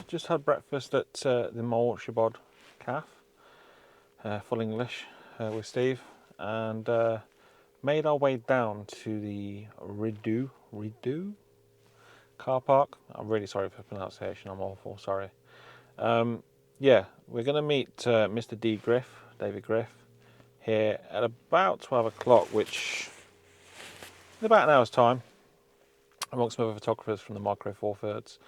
just had breakfast at the Llyn Eigiau Cafe, full English, with Steve, and made our way down to the Rhyd Ddu car park. I'm really sorry for the pronunciation, I'm awful, sorry. Yeah, we're going to meet Mr. D Griff, David Griff, here at about 12 o'clock, which in about an hour's time, amongst some other photographers from the Micro Four Thirds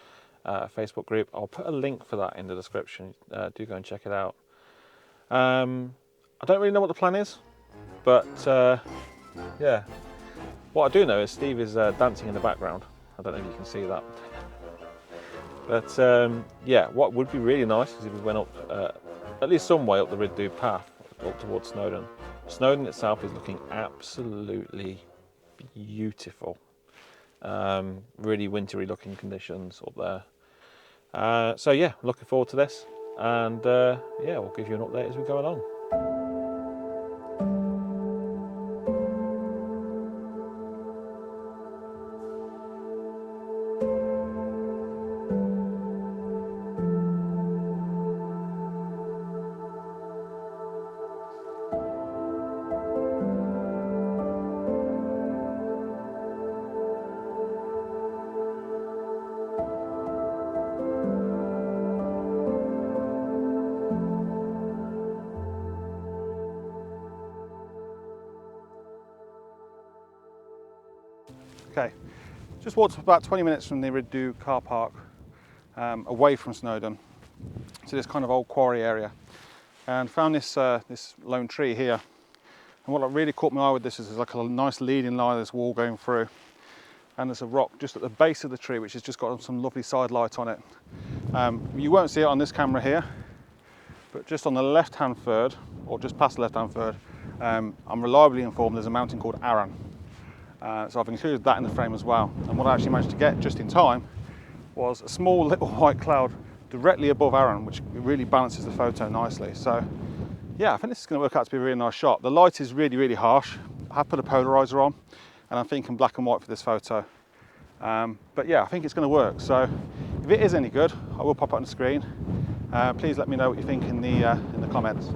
Facebook group. I'll put a link for that in the description. Do go and check it out. I don't really know what the plan is, but yeah. What I do know is Steve is dancing in the background. I don't know if you can see that. But yeah, what would be really nice is if we went up at least some way up the Rhyd Ddu Path up towards Snowdon. Snowdon itself is looking absolutely beautiful. Really wintry looking conditions up there. So yeah, looking forward to this, and yeah, we'll give you an update as we go along. Okay, just walked about 20 minutes from the Rhyd Ddu car park, away from Snowdon, to this kind of old quarry area, and found this this lone tree here. And what really caught my eye with this is there's like a nice leading line of this wall going through, and there's a rock just at the base of the tree which has just got some lovely side light on it. You won't see it on this camera here, but just on the left-hand third, or just past the left-hand third, I'm reliably informed there's a mountain called Arran. So I've included that in the frame as well. And what I actually managed to get just in time was a small little white cloud directly above Arran, which really balances the photo nicely. So yeah, I think this is going to work out to be a really nice shot. The light is really, really harsh. I have put a polarizer on, and I'm thinking black and white for this photo. But yeah, I think it's going to work. So if it is any good, I will pop it on the screen. Please let me know what you think in the comments.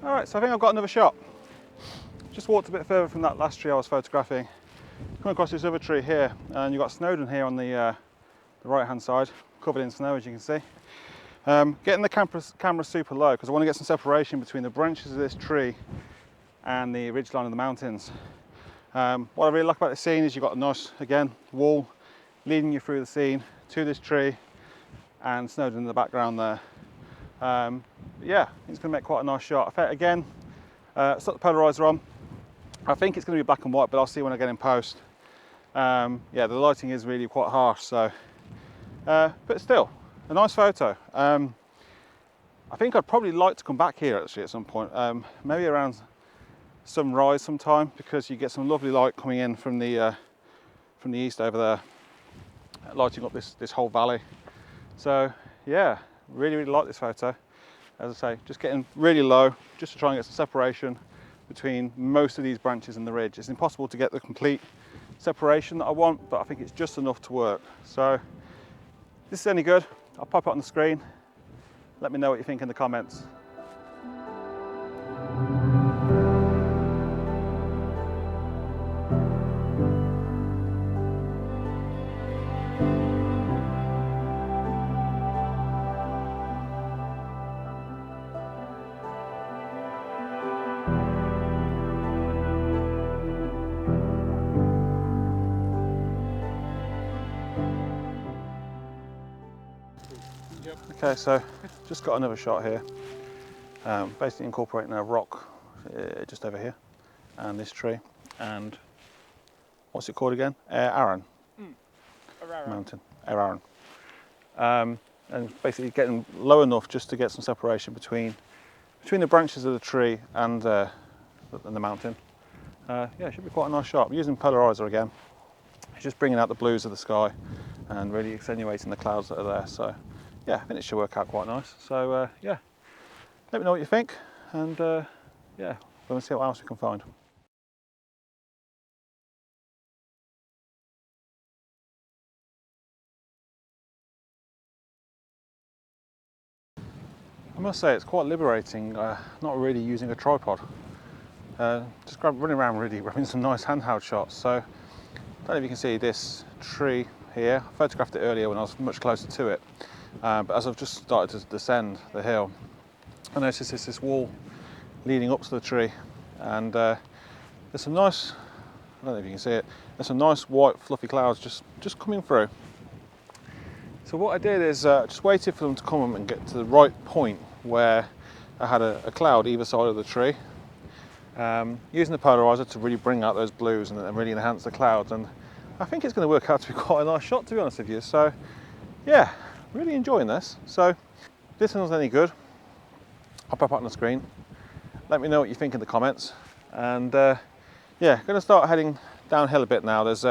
All right, so I think I've got another shot. Just walked a bit further from that last tree I was photographing. Come across this other tree here, and you've got Snowdon here on the right-hand side, covered in snow, as you can see. Getting the camera super low because I want to get some separation between the branches of this tree and the ridgeline of the mountains. What I really like about the scene is you've got a nice, again, wall leading you through the scene to this tree and Snowdon in the background there. Yeah, it's going to make quite a nice shot. Again, stuck the polarizer on. I think it's going to be black and white, but I'll see when I get in post. Yeah, the lighting is really quite harsh, so but still a nice photo. I think I'd probably like to come back here actually at some point, maybe around sunrise sometime, because you get some lovely light coming in from the east over there, lighting up this whole valley. So yeah, really like this photo. As I say, just getting really low, just to try and get some separation between most of these branches and the ridge. It's impossible to get the complete separation that I want, but I think it's just enough to work. So if this is any good, I'll pop it on the screen. Let me know what you think in the comments. Okay, so just got another shot here, basically incorporating a rock just over here, and this tree, and what's it called again? Arran. Mountain, Arran. and basically getting low enough just to get some separation between the branches of the tree and the mountain. Yeah, it should be quite a nice shot. I'm using polarizer again. It's just bringing out the blues of the sky and really accentuating the clouds that are there. So yeah, I think it should work out quite nice. So yeah, let me know what you think, and yeah, we'll see what else we can find. I must say it's quite liberating not really using a tripod. Just running around really grabbing some nice handheld shots. So I don't know if you can see this tree here. I photographed it earlier when I was much closer to it, but as I've just started to descend the hill, I noticed there's this wall leading up to the tree, and there's some nice, I don't know if you can see it, there's some nice white fluffy clouds just coming through. So what I did is just waited for them to come and get to the right point where I had a cloud either side of the tree, using the polarizer to really bring out those blues and really enhance the clouds, and I think it's going to work out to be quite a nice shot, to be honest with you. So yeah, really enjoying this. So if this one's any good, I'll pop up on the screen. Let me know what you think in the comments, and yeah, going to start heading downhill a bit now. There's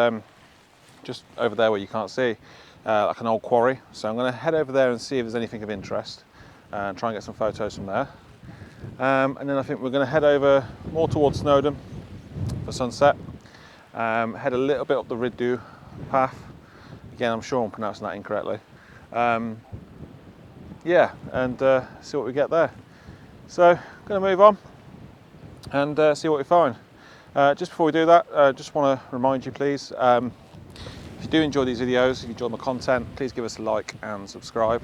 just over there where you can't see like an old quarry, so I'm going to head over there and see if there's anything of interest and try and get some photos from there, and then I think we're going to head over more towards Snowdon for sunset, head a little bit up the Rhyd Ddu Path. Again, I'm sure I'm pronouncing that incorrectly. Yeah, and see what we get there. So I'm going to move on and see what we find. Just before we do that, just want to remind you, please, if you do enjoy these videos, if you enjoy my content, please give us a like and subscribe.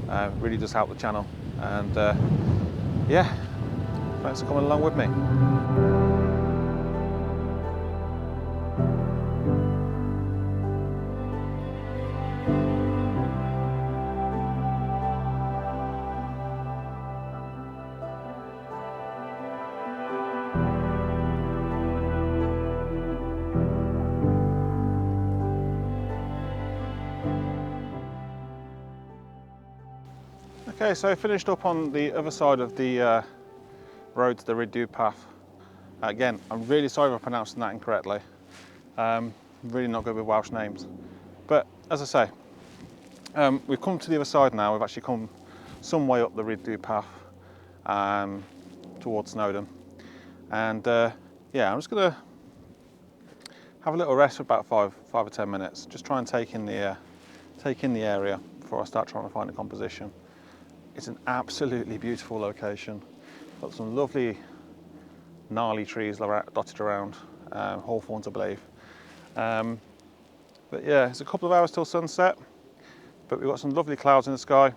It really does help the channel. And yeah, thanks for coming along with me. Okay, so finished up on the other side of the road to the Rhyd Ddu Path. Again, I'm really sorry if I'm pronouncing that incorrectly. I'm really not good with Welsh names. But as I say, we've come to the other side now. We've actually come some way up the Rhyd Ddu Path towards Snowdon. And yeah, I'm just going to have a little rest for about five or 10 minutes. Just try and take in the area before I start trying to find a composition. It's an absolutely beautiful location. Got some lovely gnarly trees dotted around, hawthorns I believe. But yeah, it's a couple of hours till sunset, but we've got some lovely clouds in the sky.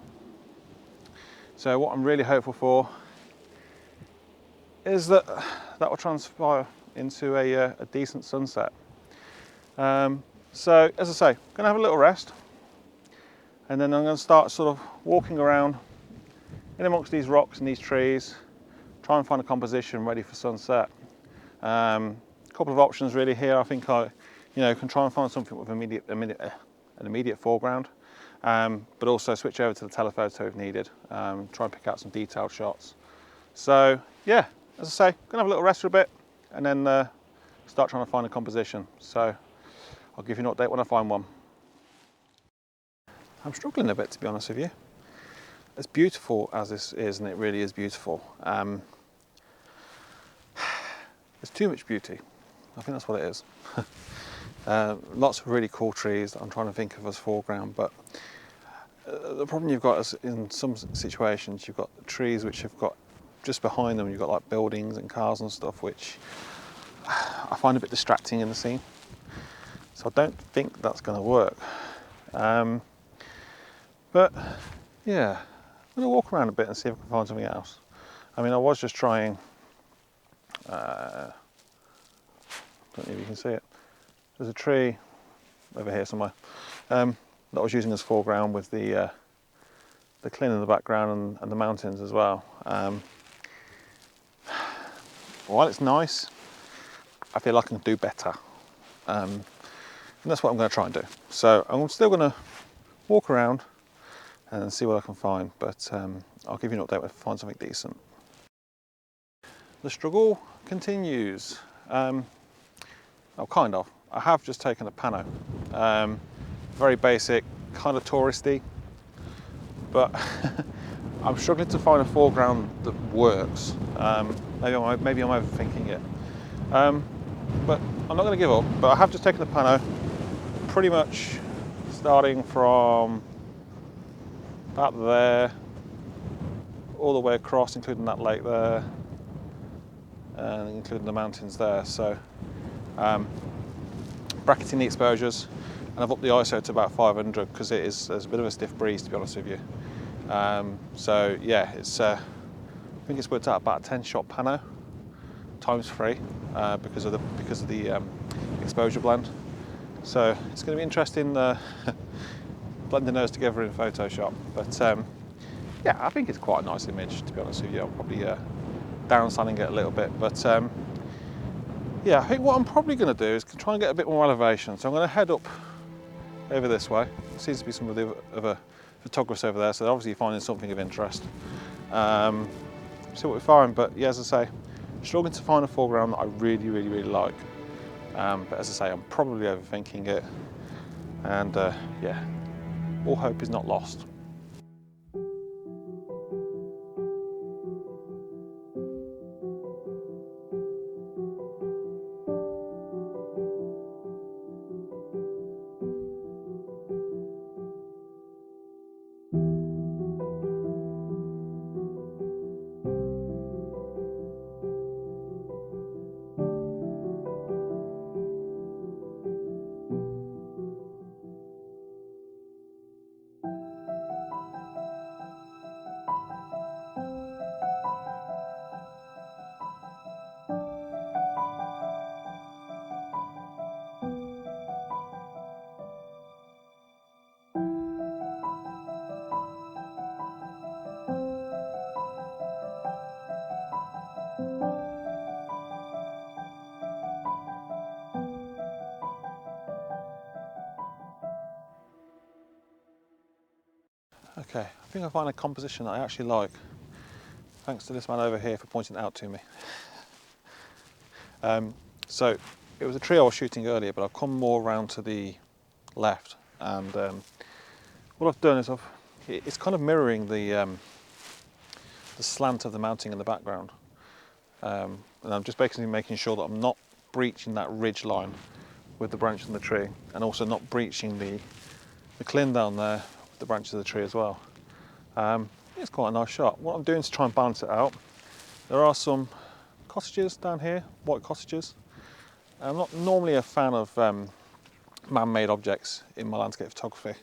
So what I'm really hopeful for is that will transpire into a decent sunset. So as I say, I'm going to have a little rest, and then I'm going to start sort of walking around in amongst these rocks and these trees, try and find a composition ready for sunset. A couple of options really here. I think I, can try and find something with an immediate foreground, but also switch over to the telephoto if needed. Try and pick out some detailed shots. So yeah, as I say, gonna have a little rest for a bit, and then start trying to find a composition. So I'll give you an update when I find one. I'm struggling a bit, to be honest with you. As beautiful as this is, and it really is beautiful, there's too much beauty. I think that's what it is. Lots of really cool trees that I'm trying to think of as foreground, but the problem you've got is in some situations you've got trees which have got just behind them, you've got like buildings and cars and stuff, which I find a bit distracting in the scene. So I don't think that's going to work. But yeah, I'm going to walk around a bit and see if I can find something else. I mean, I was just trying, don't know if you can see it. There's a tree over here somewhere that I was using as foreground with the Llyn in the background and the mountains as well. While it's nice, I feel like I can do better. And that's what I'm going to try and do. So I'm still going to walk around, and see what I can find. But I'll give you an update when I find something decent. The struggle continues. Oh, kind of. I have just taken a pano. Very basic, kind of touristy, but I'm struggling to find a foreground that works. Maybe I'm overthinking it. But I'm not going to give up. But I have just taken a pano, pretty much starting from about there, all the way across, including that lake there, and including the mountains there. So bracketing the exposures, and I've upped the ISO to about 500 because there's a bit of a stiff breeze, to be honest with you. So yeah, I think it's worked out about a 10-shot pano times 3 because of the exposure blend. So it's going to be interesting blending those together in Photoshop. But yeah, I think it's quite a nice image, to be honest with you. I'm probably downsizing it a little bit, but yeah, I think what I'm probably going to do is try and get a bit more elevation. So I'm going to head up over this way. There seems to be some of the other photographers over there, so they're obviously finding something of interest. See what we find. But yeah, as I say, struggling to find a foreground that I really like. But as I say, I'm probably overthinking it, and yeah, all hope is not lost. Okay, I think I find a composition that I actually like. Thanks to this man over here for pointing it out to me. So it was a tree I was shooting earlier, but I've come more around to the left, and what I've done is it's kind of mirroring the slant of the mounting in the background, and I'm just basically making sure that I'm not breaching that ridge line with the branch of the tree, and also not breaching the clean down there with the branches of the tree as well. It's quite a nice shot. What I'm doing to try and balance it out, there are some cottages down here, white cottages. I'm not normally a fan of man-made objects in my landscape photography,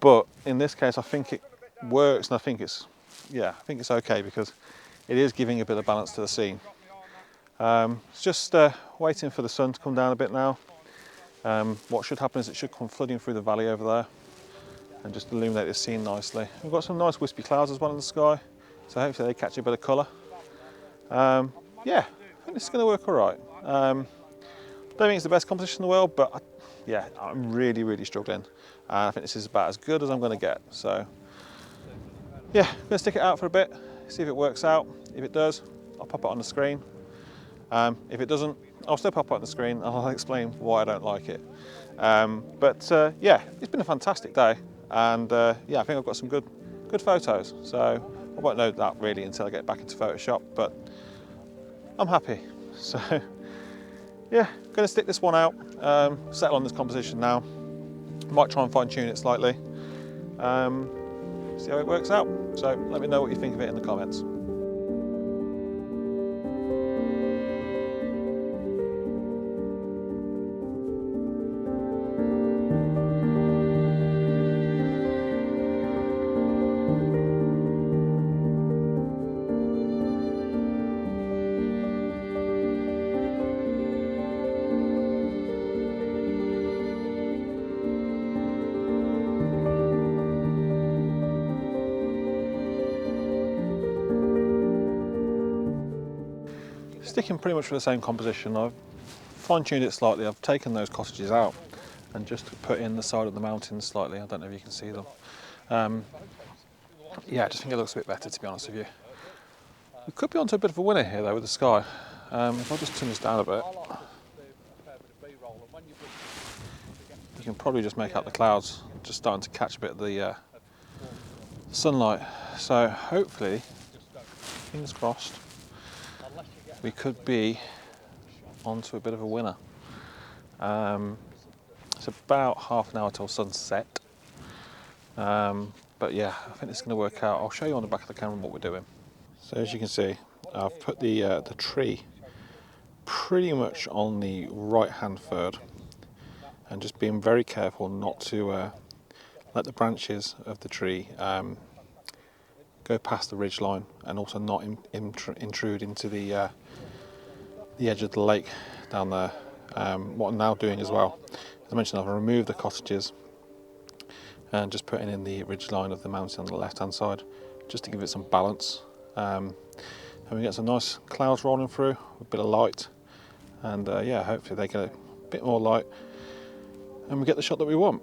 but in this case I think it works, and I think it's okay because it is giving a bit of balance to the scene. It's just waiting for the sun to come down a bit now. What should happen is it should come flooding through the valley over there and just illuminate this scene nicely. We've got some nice wispy clouds as well in the sky, so hopefully they catch a bit of colour. Yeah, I think this is going to work all right. Don't think it's the best composition in the world, but yeah, I'm really struggling. I think this is about as good as I'm going to get. So yeah, I'm going to stick it out for a bit, see if it works out. If it does, I'll pop it on the screen. If it doesn't, I'll still pop it on the screen and I'll explain why I don't like it. But yeah, it's been a fantastic day, and yeah, I think I've got some good photos. So I won't know that really until I get back into Photoshop, but I'm happy. So yeah, going to stick this one out, settle on this composition now. Might try and fine tune it slightly, see how it works out. So let me know what you think of it in the comments. Sticking pretty much with the same composition. I've fine-tuned it slightly. I've taken those cottages out and just put in the side of the mountains slightly. I don't know if you can see them. Yeah, I just think it looks a bit better, to be honest with you. We could be onto a bit of a winner here though with the sky. If I just turn this down a bit, you can probably just make out the clouds just starting to catch a bit of the sunlight. So hopefully, fingers crossed, we could be onto a bit of a winner. It's about half an hour till sunset. But yeah, I think this is going to work out. I'll show you on the back of the camera what we're doing. So as you can see, I've put the tree pretty much on the right hand third, and just being very careful not to let the branches of the tree go past the ridge line, and also not intrude into the edge of the lake down there. What I'm now doing as well, as I mentioned, I've removed the cottages and just putting in the ridge line of the mountain on the left hand side, just to give it some balance. And we get some nice clouds rolling through, a bit of light, and yeah, hopefully they get a bit more light and we get the shot that we want.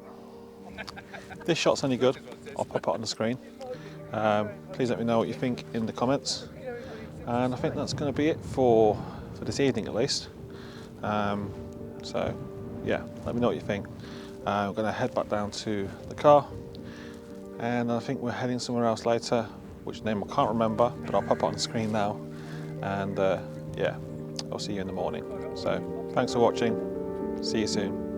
This shot's only good, I'll pop it on the screen. Please let me know what you think in the comments, and I think that's going to be it for this evening at least. So yeah, let me know what you think. We're going to head back down to the car, and I think we're heading somewhere else later, which name I can't remember, but I'll pop it on the screen now. And yeah, I'll see you in the morning. So thanks for watching, see you soon.